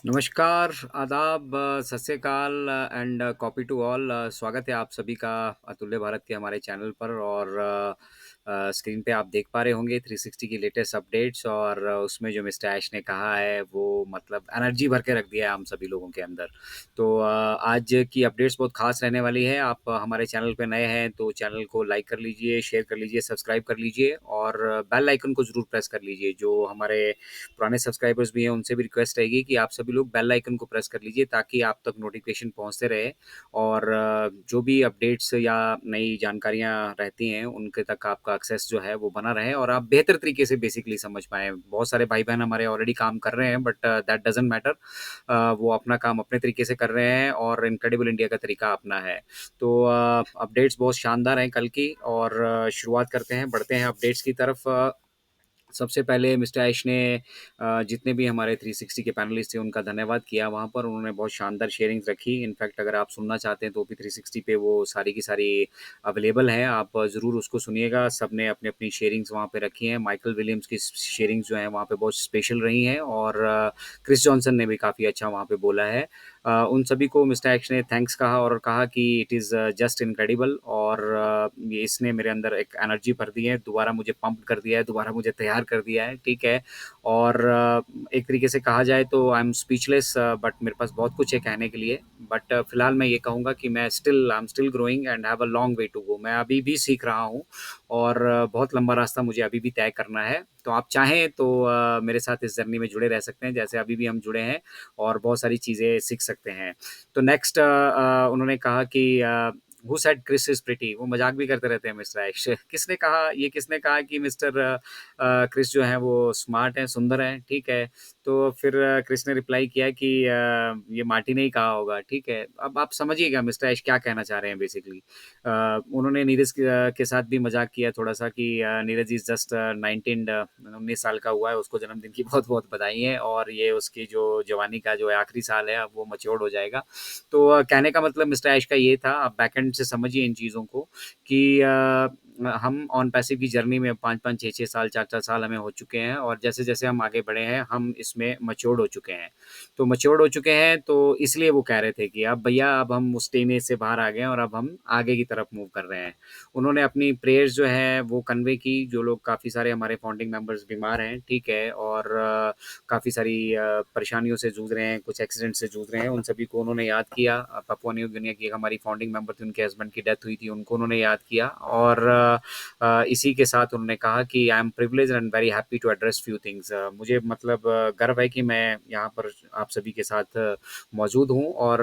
नमस्कार, आदाब, सत श्री अकाल एंड कॉपी टू ऑल। स्वागत है आप सभी का अतुल्य भारत के हमारे चैनल पर। और स्क्रीन पे आप देख पा रहे होंगे 360 की लेटेस्ट अपडेट्स। और उसमें जो मिस्टर ऐश ने कहा है वो मतलब एनर्जी भर के रख दिया है हम सभी लोगों के अंदर। तो आज की अपडेट्स बहुत खास रहने वाली है। आप हमारे चैनल पे नए हैं तो चैनल को लाइक कर लीजिए, शेयर कर लीजिए, सब्सक्राइब कर लीजिए और बेल आइकन को ज़रूर प्रेस कर लीजिए। जो हमारे पुराने सब्सक्राइबर्स भी हैं उनसे भी रिक्वेस्ट रहेगी कि आप सभी लोग बेल आइकन को प्रेस कर लीजिए ताकि आप तक नोटिफिकेशन पहुंचते रहे। और जो भी अपडेट्स या नई जानकारियां रहती हैं उनके तक आपका एक्सेस जो है वो बना रहे और आप बेहतर तरीके से बेसिकली समझ पाएँ। बहुत सारे भाई बहन हमारे ऑलरेडी काम कर रहे हैं, बट दैट डजंट मैटर। वो अपना काम अपने तरीके से कर रहे हैं और इनक्रेडिबल इंडिया का तरीका अपना है। तो अपडेट्स बहुत शानदार हैं कल की। और शुरुआत करते हैं, बढ़ते हैं अपडेट्स की तरफ। सबसे पहले मिस्टर ऐश ने जितने भी हमारे 360 के पैनलिस्ट थे उनका धन्यवाद किया वहाँ पर। उन्होंने बहुत शानदार शेयरिंग्स रखी। इनफैक्ट अगर आप सुनना चाहते हैं तो भी 360 पे वो सारी की सारी अवेलेबल हैं, आप ज़रूर उसको सुनिएगा। सब ने अपनी अपनी शेयरिंग्स वहाँ पे रखी हैं। माइकल विलियम्स की शेयरिंग्स जो हैं वहाँ पे बहुत स्पेशल रही हैं और क्रिस जॉनसन ने भी काफ़ी अच्छा वहाँ पे बोला है। उन सभी को मिस्टर ऐश ने थैंक्स कहा और कहा कि इट इज़ जस्ट इनक्रेडिबल। और ये इसने मेरे अंदर एक एनर्जी भर दी है, दोबारा मुझे पंप कर दिया है, दोबारा मुझे तैयार कर दिया है। ठीक है। और एक तरीके से कहा जाए तो आई एम स्पीचलेस, बट मेरे पास बहुत कुछ है कहने के लिए। बट फिलहाल मैं ये कहूँगा कि I am still growing and have a long way to go. मैं अभी भी सीख रहा हूँ और बहुत लंबा रास्ता मुझे अभी भी तय करना है। तो आप चाहें तो मेरे साथ इस जर्नी में जुड़े रह सकते हैं जैसे अभी भी हम जुड़े हैं और बहुत सारी चीज़ें सीख सकते हैं। तो नेक्स्ट उन्होंने कहा कि who said Chris is pretty. वो मजाक भी करते रहते हैं मिस्टर ऐश। किसने कहा, ये किसने कहा कि मिस्टर क्रिस जो है वो स्मार्ट है, सुंदर है। ठीक है। तो फिर क्रिस ने रिप्लाई किया कि ये मार्टी ने ही कहा होगा। ठीक है। अब आप समझिएगा मिस्टर ऐश क्या कहना चाह रहे हैं बेसिकली। उन्होंने नीरज के साथ भी मजाक किया थोड़ा सा कि नीरज इज जस्ट 19 साल का हुआ है, उसको जन्मदिन की बहुत बहुत बधाई है और ये उसकी जो जवानी का जो आखिरी साल है अब वो मच्योर्ड हो जाएगा। तो कहने का मतलब मिस्टर ऐश का ये था, आप बैकएंड से समझिए इन चीज़ों को कि हम ऑन पैसिव की जर्नी में 5-5 6-6 साल 4-4 साल हमें हो चुके हैं और जैसे-जैसे हम आगे बढ़े हैं हम इसमें मैच्योर्ड हो चुके हैं। तो मैच्योर्ड हो चुके हैं तो इसलिए वो कह रहे थे कि अब भैया अब हम उस टेन एज से बाहर आ गए हैं और अब हम आगे की तरफ मूव कर रहे हैं। उन्होंने अपनी प्रेयर्स जो है वो कन्वे की। जो लोग काफ़ी सारे हमारे फाउंडिंग मेंबर्स बीमार हैं, ठीक है, और काफ़ी सारी परेशानियों से जूझ रहे हैं, कुछ एक्सीडेंट से जूझ रहे हैं, उन सभी को उन्होंने याद किया। पापुआ न्यू गिनिया की एक हमारी फाउंडिंग मेंबर थी, उनके हस्बैंड की डेथ हुई थी, उनको उन्होंने याद किया। और इसी के साथ उन्होंने कहा कि I am privilege and very happy to address few things. मुझे मतलब गर्व है कि मैं यहाँ पर आप सभी के साथ मौजूद हूँ और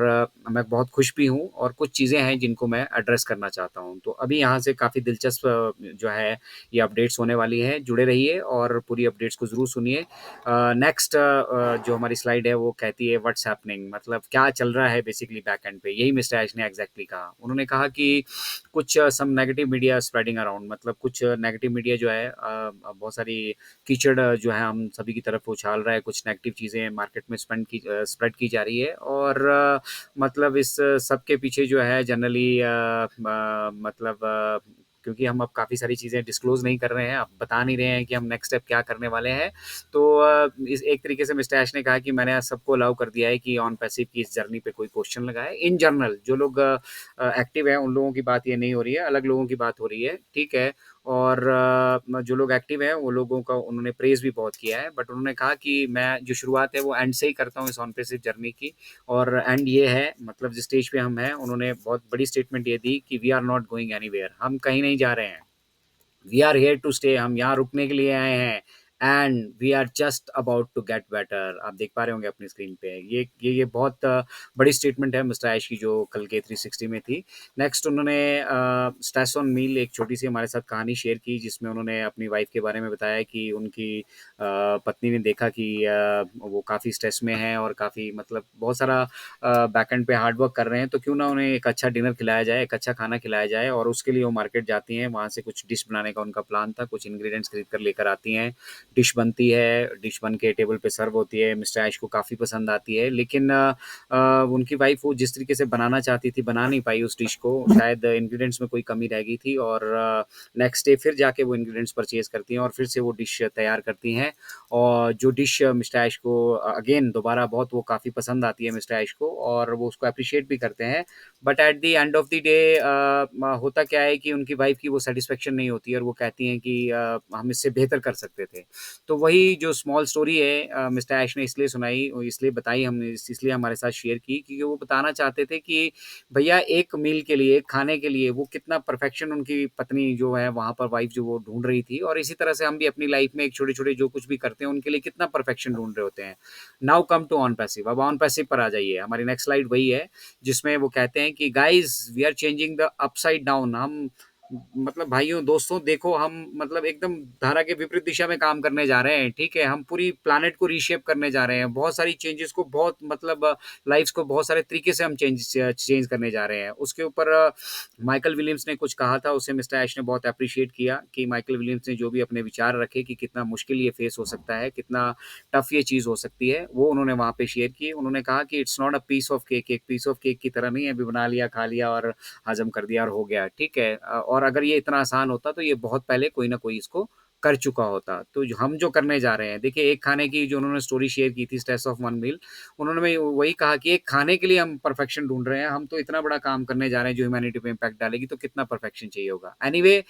मैं बहुत खुश भी हूँ और कुछ चीज़ें हैं जिनको मैं एड्रेस करना चाहता हूँ। तो अभी यहाँ से काफ़ी दिलचस्प जो है ये अपडेट्स होने वाली है। जुड़े रहिए और पूरी अपडेट्स को ज़रूर सुनिए। नेक्स्ट जो हमारी स्लाइड है वो कहती है व्हाट्स हैपनिंग, मतलब क्या चल रहा है बेसिकली बैक एंड पे। यही मिस्टर ऐश ने एग्जैक्टली कहा। उन्होंने कहा कि कुछ some negative media spreading around, मतलब कुछ नेगेटिव मीडिया जो है बहुत सारी कीचड़ जो है हम सभी की तरफ उछाल रहा है। कुछ नेगेटिव चीज़ें मार्केट में स्प्रेड की जा रही है और मतलब इस सब के पीछे जो है जनरली मतलब क्योंकि हम अब काफ़ी सारी चीज़ें डिस्क्लोज नहीं कर रहे हैं, आप बता नहीं रहे हैं कि हम नेक्स्ट स्टेप क्या करने वाले हैं। तो इस एक तरीके से मिस्टर ऐश ने कहा कि मैंने आज सबको अलाउ कर दिया है कि ऑन पैसिव की इस जर्नी पे कोई क्वेश्चन लगाए। इन जनरल जो लोग एक्टिव हैं उन लोगों की बात ये नहीं हो रही है, अलग लोगों की बात हो रही है। ठीक है। और जो लोग एक्टिव हैं वो लोगों का उन्होंने प्रेज़ भी बहुत किया है, बट उन्होंने कहा कि मैं जो शुरुआत है वो एंड से ही करता हूँ इस ऑन पैसिव जर्नी की। और एंड ये है, मतलब जिस स्टेज पे हम हैं उन्होंने बहुत बड़ी स्टेटमेंट ये दी कि we are not going anywhere, हम कहीं नहीं जा रहे हैं। We are here to stay, हम यहाँ रुकने के लिए आए हैं and we are just about to get better. आप देख पा रहे होंगे अपनी स्क्रीन पे ये बहुत बड़ी स्टेटमेंट है मिस्टर ऐश की जो कल के 360 में थी। नेक्स्ट उन्होंने स्ट्रेस ऑन मील एक छोटी सी हमारे साथ कहानी शेयर की जिसमें उन्होंने अपनी वाइफ के बारे में बताया कि उनकी पत्नी ने देखा कि वो काफ़ी स्ट्रेस में है और काफ़ी मतलब बहुत सारा बैकएंड पे हार्ड वर्क कर रहे हैं, तो क्यों ना उन्हें एक अच्छा डिनर खिलाया जाए, एक अच्छा खाना खिलाया जाए। और उसके लिए वो मार्केट जाती हैं, वहाँ से कुछ डिश बनाने का उनका प्लान था, कुछ इंग्रेडिएंट्स खरीद कर लेकर आती हैं, डिश बनती है, डिश बन के टेबल पे सर्व होती है, मिस्टर ऐश को काफ़ी पसंद आती है, लेकिन उनकी वाइफ़ वो जिस तरीके से बनाना चाहती थी, बना नहीं पाई उस डिश को, शायद इंग्रीडिएंट्स में कोई कमी रह गई थी और नेक्स्ट डे फिर जाके वो इंग्रीडिएंट्स परचेज़ करती हैं और फिर से वो डिश तैयार करती हैं और जो डिश मिस्टर ऐश को अगेन दोबारा बहुत वो काफ़ी पसंद आती है मिस्टर ऐश को और वो उसको एप्रिशिएट भी करते हैं। But at the end of the day होता क्या है कि उनकी वाइफ़ की वो सैटिस्फैक्शन नहीं होती है और वो कहती हैं कि हम इससे बेहतर कर सकते थे। तो वही जो स्मॉल स्टोरी है मिस्टर ऐश ने इसलिए सुनाई और इसलिए बताई हमने इसलिए हमारे साथ शेयर की क्योंकि वो बताना चाहते थे कि भैया एक मील के लिए, एक खाने के लिए वो कितना परफेक्शन उनकी पत्नी जो है वहाँ पर वाइफ़ जो वो ढूँढ रही थी और इसी तरह से हम भी अपनी लाइफ़ में एक छोटे-छोटे जो कुछ भी करते हैं उनके लिए कितना परफेक्शन ढूँढ रहे होते हैं। Now come to OnPassive. अब ऑन पैसिव पर आ जाइए। हमारी नेक्स्ट स्लाइड वही है जिसमें वो कहते हैं कि guys we are changing the upside down. हम मतलब भाइयों दोस्तों देखो हम मतलब एकदम धारा के विपरीत दिशा में काम करने जा रहे हैं, ठीक है? हम पूरी प्लैनेट को रीशेप करने जा रहे हैं। बहुत सारी चेंजेस को बहुत मतलब लाइफ़्स को बहुत सारे तरीके से हम चेंज करने जा रहे हैं। उसके ऊपर माइकल विलियम्स ने कुछ कहा था, उसे मिस्टर ऐश ने बहुत एप्रिशिएट किया कि माइकल विलियम्स ने जो भी अपने विचार रखे कि कितना मुश्किल ये फेस हो सकता है, कितना टफ़ ये चीज़ हो सकती है, वो उन्होंने वहाँ पे शेयर किए। उन्होंने कहा कि it's not a piece of cake, एक पीस ऑफ केक की तरह नहीं है, अभी बना लिया, खा लिया और हज़म कर दिया और हो गया, ठीक है? और अगर ये इतना आसान होता तो ये बहुत पहले कोई ना कोई इसको कर चुका होता। तो जो हम जो करने जा रहे हैं देखिए एक खाने की जो उन्होंने स्टोरी शेयर की थी स्ट्रेस ऑफ वन मील, उन्होंने वही कहा कि एक खाने के लिए हम परफेक्शन ढूँढ रहे हैं, हम तो इतना बड़ा काम करने जा रहे हैं जो ह्यूमैनिटी पे इम्पैक्ट डालेगी तो कितना परफेक्शन चाहिए होगा। एनीवे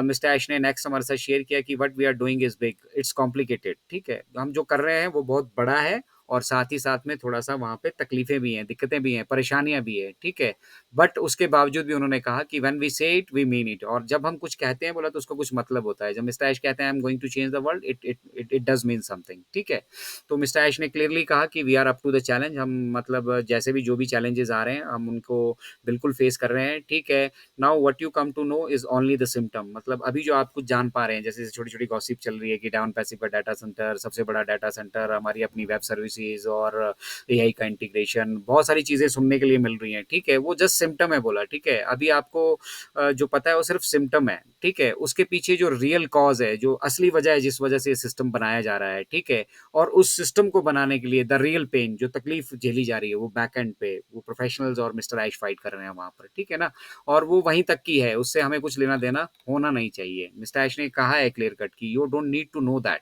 मिस्टर ऐश ने नेक्स्ट हमारे साथ शेयर किया कि what we are doing is big, it's complicated, ठीक है? हम जो कर रहे हैं वो बहुत बड़ा है और साथ ही साथ में थोड़ा-सा वहाँ पे तकलीफ़ें भी हैं, दिक्कतें भी हैं, परेशानियाँ भी हैं, ठीक है? बट उसके बावजूद भी उन्होंने कहा कि व्हेन वी से इट वी मीन इट और जब हम कुछ कहते हैं बोला तो उसका कुछ मतलब होता है। जब मिस्टर ऐश कहते हैं I am going to change the world it does mean something, ठीक है? तो मिस्टर ऐश ने क्लियरली कहा कि we are up to the challenge हम मतलब जैसे भी जो भी चैलेंजेज़ आ रहे हैं हम उनको बिल्कुल फेस कर रहे हैं, ठीक है? Now what you come to know is only the symptom मतलब अभी जो आप कुछ जान पा रहे हैं जैसे छोटी-छोटी गॉसिप चल रही है कि डाउन पैसिव का डाटा सेंटर, सबसे बड़ा डाटा सेंटर, हमारी अपनी वेब सर्विसेज़ और एआई का इंटीग्रेशन, बहुत सारी चीज़ें सुनने के लिए मिल रही हैं, ठीक है? वो जस्ट सिम्पटम है बोला, ठीक है? अभी आपको जो पता है वो सिर्फ़ सिम्पटम है, ठीक है? उसके पीछे जो रियल कॉज़ है, जो असली वजह है जिस वजह से ये सिस्टम बनाया जा रहा है, ठीक है? और उस सिस्टम को बनाने के लिए द रियल पेन जो तकलीफ़ झेली जा रही है वो बैक एंड पे, वो प्रोफ़ेशनल्स और मिस्टर ऐश फाइट कर रहे हैं वहाँ पर, ठीक है ना? और वो वहीं तक की है, उससे हमें कुछ लेना-देना होना नहीं चाहिए। मिस्टर ऐश ने कहा है क्लियर कट कि you don't need to know that.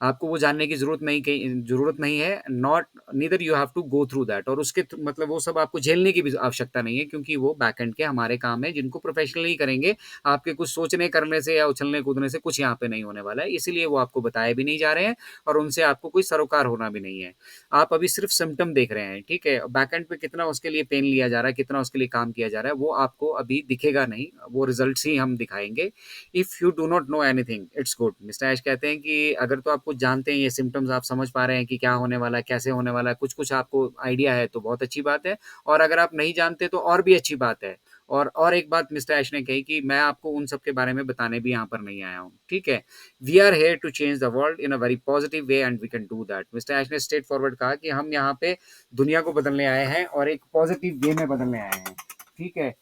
आपको वो जानने की ज़रूरत नहीं है, not neither you have to go through that और उसके मतलब वो सब आपको झेलने की भी आवश्यकता नहीं है क्योंकि वो बैक एंड के हमारे काम हैं जिनको प्रोफ़ेशनली करेंगे। आपके कुछ सोचने करने से या उछलने-कूदने से कुछ यहाँ पे नहीं होने वाला है, इसीलिए वो आपको बताए भी नहीं जा रहे हैं और उनसे आपको कोई सरोकार होना भी नहीं है। आप अभी सिर्फ़ सिम्पटम देख रहे हैं, ठीक है? बैक एंड पे कितना उसके लिए पेन लिया जा रहा है, कितना उसके लिए काम किया जा रहा है, वो आपको अभी दिखेगा नहीं, वो रिज़ल्ट्स ही हम दिखाएँगे। If you do not know anything it's good mister Ash कहते हैं कि अगर तो आप कुछ जानते हैं ये सिम्टम्स आप समझ पा रहे हैं कि क्या होने वाला है कैसे होने वाला है कुछ कुछ आपको आइडिया है तो बहुत अच्छी बात है और अगर आप नहीं जानते तो और भी अच्छी बात है और एक बात मिस्टर ऐश ने कही कि मैं आपको उन सब के बारे में बताने भी यहाँ पर नहीं आया हूँ ठीक है we are here to change the world in a very positive way and we can do that mister Ash ने स्ट्रेट फॉरवर्ड कहा कि हम यहाँ पे दुनिया को बदलने आए हैं और एक पॉजिटिव वे में बदलने आए हैं ठीक है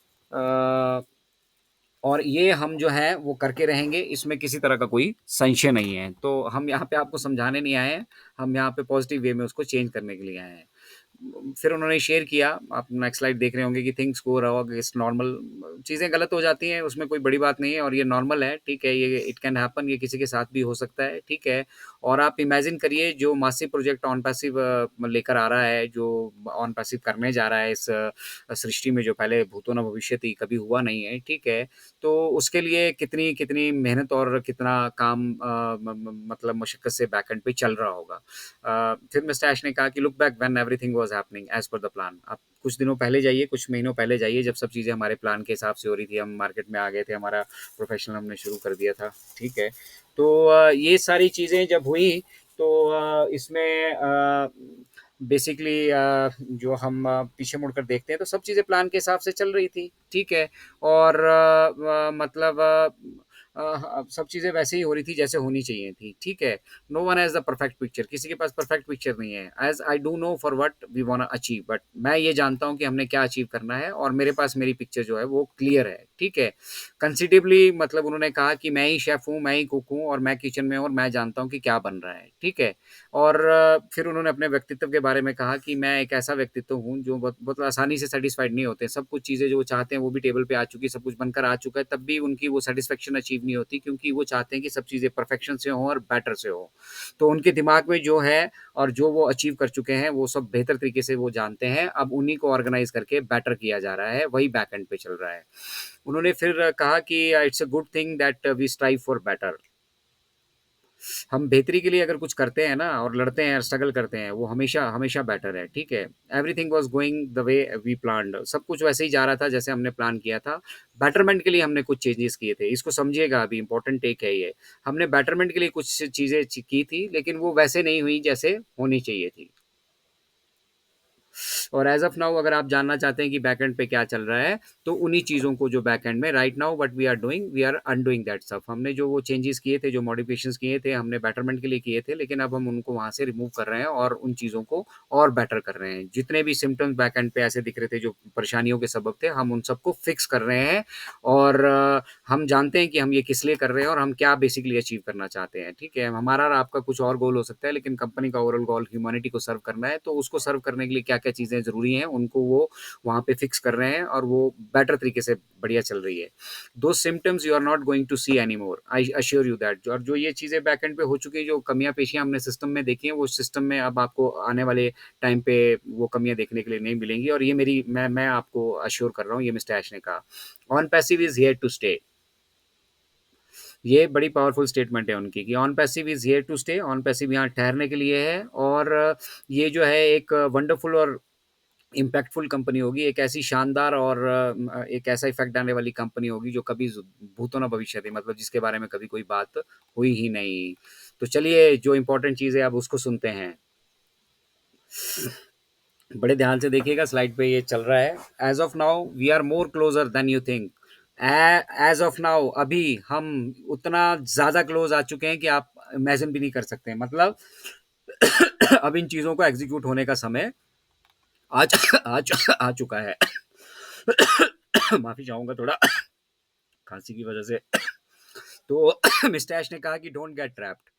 और ये हम जो है वो करके रहेंगे, इसमें किसी तरह का कोई संशय नहीं है। तो हम यहाँ पे आपको समझाने नहीं आए हैं, हम यहाँ पे पॉज़िटिव वे में उसको चेंज करने के लिए आए हैं। फिर उन्होंने शेयर किया, आप नेक्स्ट स्लाइड देख रहे होंगे कि things go wrong it's normal चीज़ें गलत हो जाती हैं, उसमें कोई बड़ी बात नहीं है और ये नॉर्मल है, ठीक है? ये इट कैन हैपन ये किसी के साथ भी हो सकता है, ठीक है? और आप इमेजिन करिए जो मासिव प्रोजेक्ट ऑन पैसिव लेकर आ रहा है, जो ऑन पैसिव करने जा रहा है इस सृष्टि में जो पहले भूतो न भविष्यति कभी हुआ नहीं है, ठीक है? तो उसके लिए कितनी कितनी मेहनत और कितना काम मतलब मशक्कत से बैकएंड पे चल रहा होगा फिर मिस्टर ऐश ने कहा कि look back when everything was happening as per the plan आप कुछ दिनों पहले जाइए कुछ महीनों पहले जाइए जब सब चीज़ें हमारे प्लान के हिसाब से हो रही थी हम मार्केट में आ गए थे हमारा प्रोफेशनल हमने शुरू कर दिया था ठीक है तो ये सारी चीज़ें जब हुई तो इसमें बेसिकली जो हम पीछे मुड़कर देखते हैं तो सब चीज़ें प्लान के हिसाब से चल रही थी ठीक है और मतलब अब सब चीज़ें वैसे ही हो रही थी जैसे होनी चाहिए थी, ठीक है? No one has the perfect picture, किसी के पास परफेक्ट पिक्चर नहीं है। As I do know for what we wanna achieve, but मैं ये जानता हूँ कि हमने क्या अचीव करना है और मेरे पास मेरी पिक्चर जो है वो क्लियर है, ठीक है? कंसिडरेबली मतलब उन्होंने कहा कि मैं ही शेफ़ हूँ, मैं ही कुक हूँ और मैं किचन में हूँ और मैं जानता हूँ कि क्या बन रहा है, ठीक है? और फिर उन्होंने अपने व्यक्तित्व के बारे में कहा कि मैं एक ऐसा व्यक्तित्व हूँ जो बहुत बहुत आसानी से सैटिस्फाइड नहीं होते। सब कुछ चीज़ें जो वो चाहते हैं वो भी टेबल पे आ चुकी है, सब कुछ बनकर आ चुका है, तब भी उनकी वो सैटिस्फैक्शन अचीव नहीं होती क्योंकि वो चाहते हैं कि सब चीज़ें परफेक्शन से हों और बेटर से हो। तो उनके दिमाग में जो है और जो वो अचीव कर चुके हैं, वो सब बेहतर तरीके से वो जानते हैं। अब उन्हीं को ऑर्गेनाइज़ करके बेटर किया जा रहा है, वही बैक एंड पे चल रहा है। उन्होंने फिर कहा कि it's a good thing that we strive for better. हम बेहतरी के लिए अगर कुछ करते हैं ना और लड़ते हैं, स्ट्रगल करते हैं, वो हमेशा हमेशा बेटर है, ठीक है? Everything was going the way we planned, सब कुछ वैसे ही जा रहा था जैसे हमने प्लान किया था। बेटरमेंट के लिए हमने कुछ चेंजेस किए थे, इसको समझिएगा अभी इम्पोर्टेंट टेक है ये। हमने बेटरमेंट के लिए कुछ चीज़ें की थी, लेकिन वो वैसे नहीं हुई जैसे होनी चाहिए थी। और एज़ ऑफ नाउ अगर आप जानना चाहते हैं कि बैकएंड पे क्या चल रहा है, तो उन्हीं चीज़ों को जो बैकएंड में right now what we are undoing that stuff. हमने जो वो चेंजेस किए थे, जो मॉडिफिकेशंस किए थे, हमने बेटरमेंट के लिए किए थे, लेकिन अब हम उनको वहाँ से रिमूव कर रहे हैं और उन चीज़ों को और बेटर कर रहे हैं। जितने भी सिम्पटम्स बैकएंड पे ऐसे दिख रहे थे, जो परेशानियों के सबब थे, हम उन सबको फिक्स कर रहे हैं और हम जानते हैं कि हम ये किस लिए कर रहे हैं और हम क्या बेसिकली अचीव करना चाहते हैं, ठीक है? हमारा और आपका कुछ और गोल हो सकता है, लेकिन कंपनी का ओवरऑल गोल ह्यूमैनिटी को सर्व करना है, तो उसको सर्व करने के लिए क्या-क्या चीज़ें ज़रूरी हैं, उनको वो वहाँ पे फिक्स कर रहे हैं और वो बेटर तरीके से बढ़िया चल रही है। Those symptoms you are not going to see anymore, I assure you that. और जो ये चीज़ें बैकएंड पे हो चुकी हैं, जो कमियाँ-पेशियाँ हमने सिस्टम में देखी हैं, वो सिस्टम में अब आपको आने वाले टाइम पे वो कमियाँ देखने के लिए नहीं मिलेंगी और ये मेरी मैं आपको अश्योर कर रहा हूँ, ये मिस्टर ऐश ने कहा। OnPassive is here to stay. ये बड़ी पावरफुल स्टेटमेंट है उनकी कि OnPassive is here to stay, OnPassive यहाँ ठहरने के लिए है और ये जो है एक वंडरफुल और इम्पैक्टफुल कंपनी होगी, एक ऐसी शानदार और एक ऐसा इफ़ेक्ट डालने वाली कंपनी होगी जो कभी भूतो न भविष्यति, मतलब जिसके बारे में कभी कोई बात हुई ही नहीं। तो चलिए जो इम्पोर्टेंट चीज़ है अब उसको सुनते हैं। बड़े ध्यान से देखिएगा, स्लाइड पे ये चल रहा है। As of now we are more closer than you think. As of now अभी हम उतना ज़्यादा क्लोज आ चुके हैं कि आप इमेजिन भी नहीं कर सकते, मतलब अब इन चीज़ों को एग्जीक्यूट होने का समय आ चुका है। माफ़ी चाहूँगा थोड़ा खांसी की वजह से। तो मिस्टर ऐश ने कहा कि डोंट गेट ट्रैप्ड,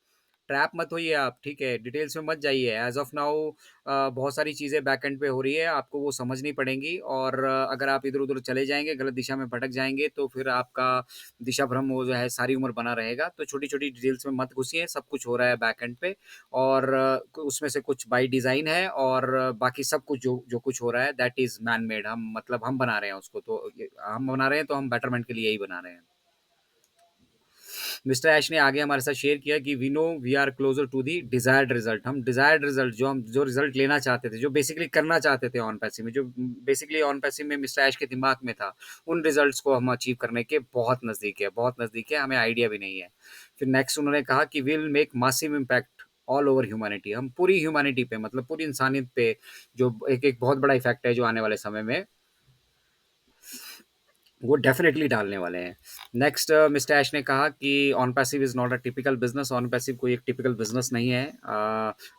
ट्रैप मत होइए आप, ठीक है? डिटेल्स में मत जाइए। एज़ ऑफ नाउ बहुत सारी चीज़ें बैक एंड पे हो रही है, आपको वो समझनी पड़ेंगी और अगर आप इधर-उधर चले जाएँगे, गलत दिशा में भटक जाएँगे, तो फिर आपका दिशा भ्रम वो जो है सारी उम्र बना रहेगा। तो छोटी-छोटी डिटेल्स में मत घुसिए, सब कुछ हो रहा है बैक एंड पे और उसमें से कुछ बाय डिज़ाइन है और बाकी सब कुछ जो जो कुछ हो रहा है दैट इज़ मैन मेड। हम मतलब हम बना रहे हैं उसको, तो ये हम बना रहे हैं, तो हम बेटरमेंट के लिए ही बना रहे हैं। मिस्टर ऐश ने आगे हमारे साथ शेयर किया कि we know we are closer to the desired result. हम डिजायर्ड रिजल्ट जो रिजल्ट लेना चाहते थे, जो बेसिकली करना चाहते थे ऑन पैसिव में, जो बेसिकली ऑन पैसिव में मिस्टर ऐश के दिमाग में था, उन रिजल्ट्स को हम अचीव करने के बहुत नज़दीक है, बहुत नज़दीक है, हमें आइडिया भी नहीं है। फिर नेक्स्ट उन्होंने कहा कि will make massive impact all over humanity. हम पूरी ह्यूमैनिटी पे, मतलब पूरी इंसानियत पे जो एक एक बहुत बड़ा इफेक्ट है जो आने वाले समय में वो डेफ़िनेटली डालने वाले हैं। नेक्स्ट मिस्टर ऐश ने कहा कि OnPassive is not a typical business, on passive कोई एक टिपिकल बिज़नेस नहीं है।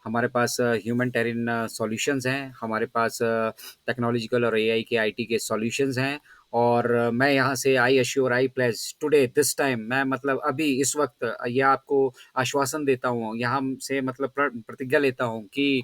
हमारे पास ह्यूमैनिटेरियन सॉल्यूशंस हैं, हमारे पास टेक्नोलॉजिकल और एआई के आईटी के सॉल्यूशंस हैं और मैं यहाँ से I assure I plays today this time, मैं मतलब अभी इस वक़्त ये आपको आश्वासन देता हूँ, यहाँ से मतलब प्रतिज्ञा लेता हूँ कि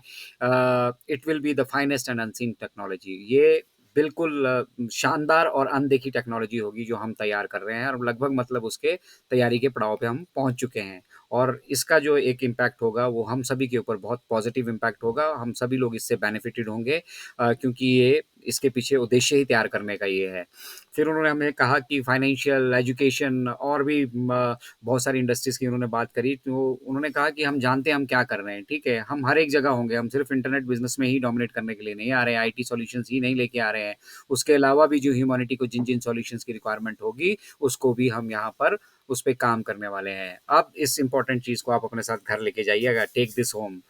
it will be the finest and unseen technology. ये बिल्कुल शानदार और अनदेखी टेक्नोलॉजी होगी जो हम तैयार कर रहे हैं और लगभग मतलब उसके तैयारी के पड़ाव पे हम पहुंच चुके हैं और इसका जो एक इम्पैक्ट होगा वो हम सभी के ऊपर बहुत पॉजिटिव इम्पैक्ट होगा, हम सभी लोग इससे बेनिफिटेड होंगे क्योंकि ये इसके पीछे उद्देश्य ही तैयार करने का ये है। फिर उन्होंने हमें कहा कि फाइनेंशियल एजुकेशन और भी बहुत सारी इंडस्ट्रीज़ की उन्होंने बात करी, तो उन्होंने कहा कि हम जानते हैं हम क्या कर रहे हैं, ठीक है? हम हर एक जगह होंगे, हम सिर्फ़ इंटरनेट बिज़नेस में ही डोमिनेट करने के लिए नहीं आ रहे हैं, आईटी सॉल्यूशंस ही नहीं लेके आ रहे हैं। उसके अलावा भी जो ह्यूमैनिटी को जिन-जिन सॉल्यूशंस की रिक्वायरमेंट होगी, उसको भी हम यहाँ पर उस पे काम करने वाले हैं। अब इस इम्पोर्टेंट चीज़ को आप अपने साथ घर लेके जाइएगा, take this home.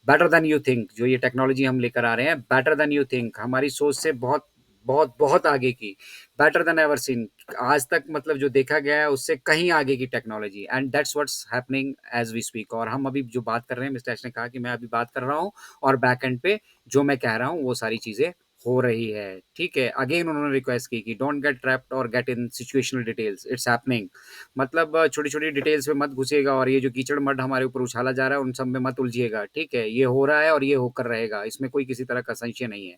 Better than you think, जो ये टेक्नोलॉजी हम लेकर आ रहे हैं, बेटर देन यू थिंक, हमारी सोच से बहुत बहुत बहुत आगे की, बेटर देन एवर सीन। आज तक मतलब जो देखा गया है उससे कहीं आगे की technology, and that's what's happening as we speak. और हम अभी जो बात कर रहे हैं, मिस्टर एश ने कहा कि मैं अभी बात कर रहा हूँ और बैक एंड पे जो मैं कह रहा हूँ वो सारी चीजें हो रही है। ठीक है, अगेन उन्होंने रिक्वेस्ट की कि डोंट गेट ट्रैप्ड और get in situational details, it's happening. मतलब छोटी छोटी डिटेल्स में मत घुसिएगा, और ये जो कीचड़ मड हमारे ऊपर उछाला जा रहा है उन सब में मत उलझिएगा। ठीक है, ये हो रहा है और ये होकर रहेगा, इसमें कोई किसी तरह का संशय नहीं है।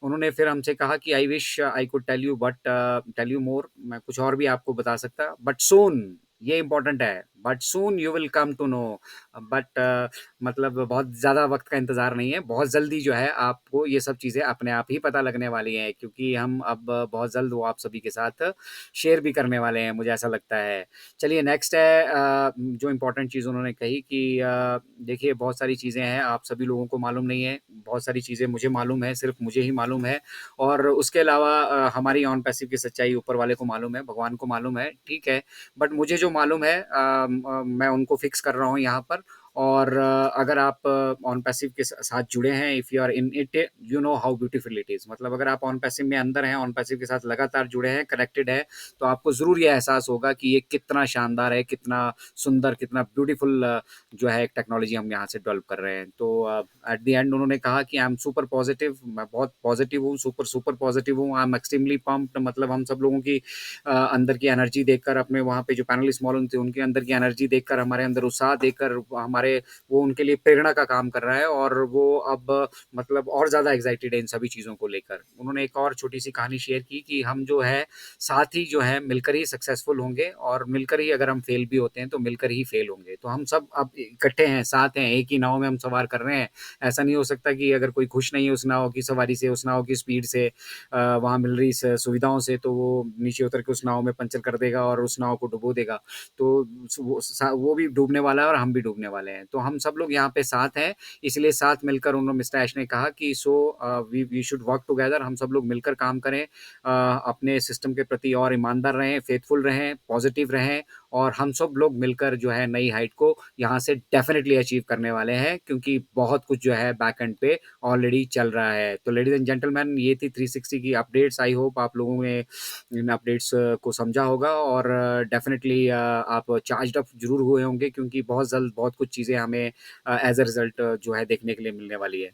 उन्होंने फिर हमसे कहा कि I wish I could tell you but tell you more, मैं कुछ और भी आपको बता सकता, बट सून, ये इंपॉर्टेंट है, but soon you will come to know. But मतलब बहुत ज़्यादा वक्त का इंतज़ार नहीं है, बहुत जल्दी जो है आपको ये सब चीज़ें अपने आप ही पता लगने वाली हैं, क्योंकि हम अब बहुत जल्द वो आप सभी के साथ शेयर भी करने वाले हैं, मुझे ऐसा लगता है। चलिए नेक्स्ट है जो इम्पोर्टेंट चीज़ उन्होंने कही कि देखिए बहुत सारी चीज़ें हैं आप सभी लोगों को मालूम नहीं है, बहुत सारी चीज़ें मुझे मालूम है, सिर्फ मुझे ही मालूम है। और उसके अलावा हमारी ऑन पैसिव की सच्चाई ऊपर वाले को मालूम है, भगवान को मालूम है। ठीक है, बट मुझे जो मालूम है मैं उनको फिक्स कर रहा हूँ यहाँ पर। और अगर आप ऑन पैसिव के साथ जुड़े हैं, if you are in it, you know how beautiful it is. मतलब अगर आप ऑन पैसिव में अंदर हैं, ऑन पैसिव के साथ लगातार जुड़े हैं, कनेक्टेड है, तो आपको ज़रूर ये एहसास होगा कि ये कितना शानदार है, कितना सुंदर, कितना ब्यूटीफुल जो है एक टेक्नोलॉजी हम यहाँ से डेवलप कर रहे हैं। तो एट द एंड उन्होंने कहा कि आई एम सुपर पॉजिटिव, मैं बहुत पॉजिटिव हूँ, सुपर सुपर पॉजिटिव हूँ, आई एम एक्सट्रीमली पम्प्ड। मतलब हम सब लोगों की अंदर की एनर्जी देखकर, अपने वहाँ पे जो पैनलिस्ट मौजूद थे उनके अंदर की एनर्जी देखकर, हमारे अंदर उत्साह देखकर, हमारे वो उनके लिए प्रेरणा का काम कर रहा है, और वो अब मतलब और ज़्यादा एक्साइटेड है इन सभी चीज़ों को लेकर। उन्होंने एक और छोटी सी कहानी शेयर की कि हम जो है साथ ही जो है मिलकर ही सक्सेसफुल होंगे, और मिलकर ही अगर हम फेल भी होते हैं तो मिलकर ही फेल होंगे। तो हम सब अब इकट्ठे हैं, साथ हैं, एक ही नाव में हम सवार कर रहे हैं। ऐसा नहीं हो सकता कि अगर कोई खुश नहीं है उस नाव की सवारी से, उस नाव की स्पीड से, वहाँ मिल रही सुविधाओं से, तो वो नीचे उतर के उस नाव में पंचर कर देगा और उस नाव को डुबो देगा। तो वो भी डूबने वाला है और हम भी डूबने वाले हैं। तो हम सब लोग यहाँ पे साथ हैं, इसलिए साथ मिलकर उन्होंने, मिस्टर ऐश ने कहा कि so we should work together, हम सब लोग मिलकर काम करें, अपने सिस्टम के प्रति और ईमानदार रहें, फेथफुल रहें, पॉजिटिव रहें, और हम सब लोग मिलकर जो है नई हाइट को यहाँ से डेफिनेटली अचीव करने वाले हैं, क्योंकि बहुत कुछ जो है बैक एंड पे ऑलरेडी चल रहा है। तो लेडीज एंड जेंटलमैन, ये थी 360 की अपडेट्स। आई होप आप लोगों ने इन अपडेट्स को समझा होगा, और डेफिनेटली आप चार्ज अप जरूर हुए होंगे, क्योंकि बहुत जल्द बहुत कुछ चीज़ें हमें एज अ रिजल्ट जो है देखने के लिए मिलने वाली है।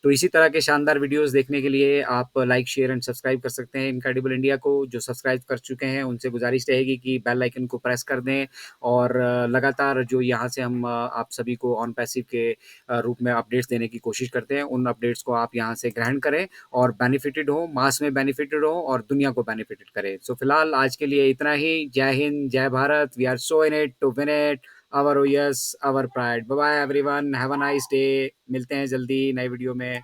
तो इसी तरह के शानदार वीडियोस देखने के लिए आप लाइक शेयर एंड सब्सक्राइब कर सकते हैं इनक्रेडिबल इंडिया को। जो सब्सक्राइब कर चुके हैं उनसे गुजारिश रहेगी कि बेल आइकन को प्रेस कर दें, और लगातार जो यहाँ से हम आप सभी को ऑन पैसिव के रूप में अपडेट्स देने की कोशिश करते हैं, उन अपडेट्स को आप यहाँ से ग्रहण करें और बेनिफिटेड हो, मास में बेनिफिटेड हो, और दुनिया को बेनिफिटेड करें। सो फिलहाल आज के लिए इतना ही। जय हिंद, जय Bharat. We are so in it to win it, our yes, our pride. Bye bye everyone, have a nice day. मिलते हैं जल्दी नए वीडियो में।